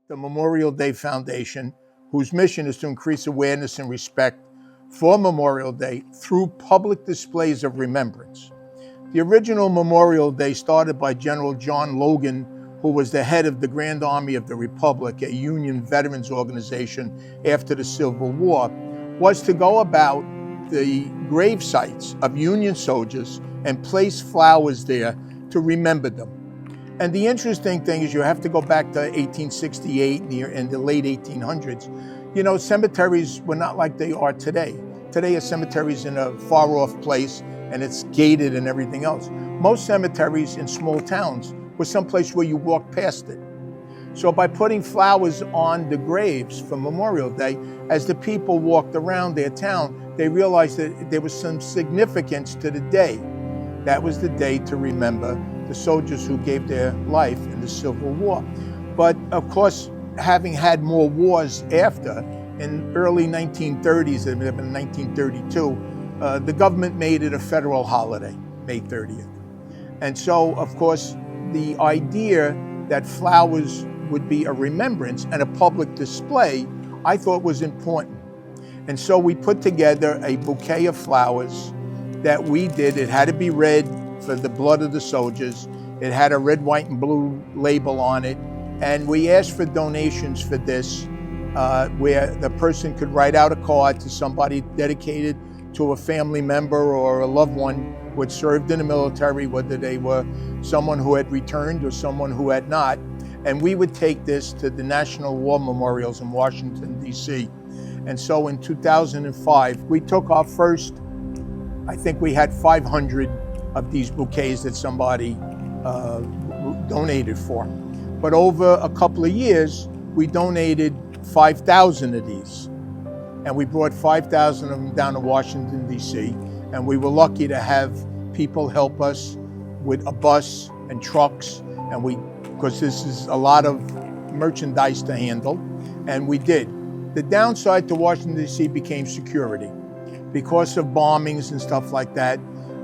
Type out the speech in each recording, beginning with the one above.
the Memorial Day Foundation, whose mission is to increase awareness and respect for Memorial Day through public displays of remembrance. The original Memorial Day, started by General John Logan, who was the head of the Grand Army of the Republic, a Union veterans organization after the Civil War, was to go about the grave sites of Union soldiers and place flowers there to remember them. And the interesting thing is, you have to go back to 1868 and the late 1800s. You know, cemeteries were not like they are today. Today, a cemetery is in a far-off place and it's gated and everything else. Most cemeteries in small towns were someplace where you walk past it. So by putting flowers on the graves for Memorial Day, as the people walked around their town, they realized that there was some significance to the day. That was the day to remember the soldiers who gave their life in the Civil War. But of course, having had more wars after, in early 1930s, it had been 1932, the government made it a federal holiday, May 30th. And so, of course, the idea that flowers would be a remembrance and a public display, I thought was important. And so we put together a bouquet of flowers that we did. It had to be red for the blood of the soldiers. It had a red, white, and blue label on it. And we asked for donations for this, where the person could write out a card to somebody dedicated to a family member or a loved one who had served in the military, whether they were someone who had returned or someone who had not. And we would take this to the National War Memorials in Washington, D.C. And so in 2005, we took our first, I think we had 500 of these bouquets that somebody donated for. But over a couple of years, we donated 5,000 of these. And we brought 5,000 of them down to Washington, D.C. And we were lucky to have people help us with a bus and trucks. And because this is a lot of merchandise to handle. And we did. The downside to Washington, D.C. became security. Because of bombings and stuff like that,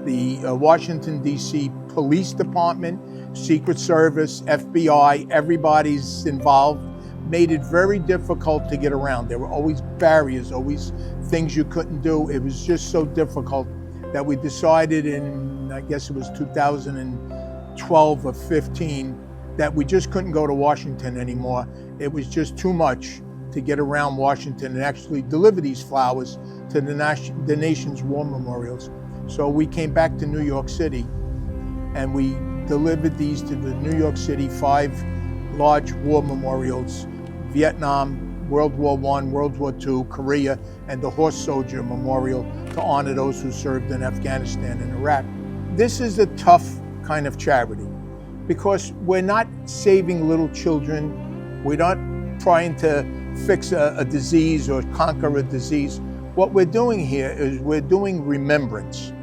the Washington, D.C. Police Department, Secret Service, FBI, everybody's involved, made it very difficult to get around. There were always barriers, always things you couldn't do. It was just so difficult that we decided in, I guess it was 2012 or 15, that we just couldn't go to Washington anymore. It was just too much to get around Washington and actually deliver these flowers to the nation's war memorials. So we came back to New York City and we delivered these to the New York City 5 large war memorials: Vietnam, World War I, World War II, Korea, and the Horse Soldier Memorial to honor those who served in Afghanistan and Iraq. This is a tough kind of charity because we're not saving little children. We're not trying to fix a disease or conquer a disease. What we're doing here is we're doing remembrance.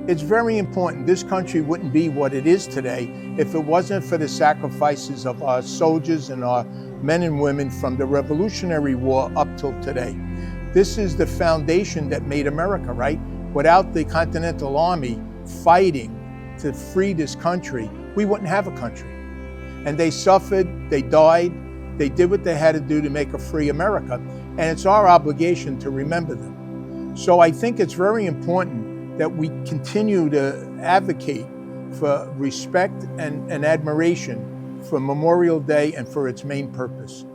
It's very important. This country wouldn't be what it is today if it wasn't for the sacrifices of our soldiers and our men and women from the Revolutionary War up till today. This is the foundation that made America, right? Without the Continental Army fighting to free this country, we wouldn't have a country. And they suffered, they died, they did what they had to do to make a free America, and it's our obligation to remember them. So I think it's very important that we continue to advocate for respect and admiration for Memorial Day and for its main purpose.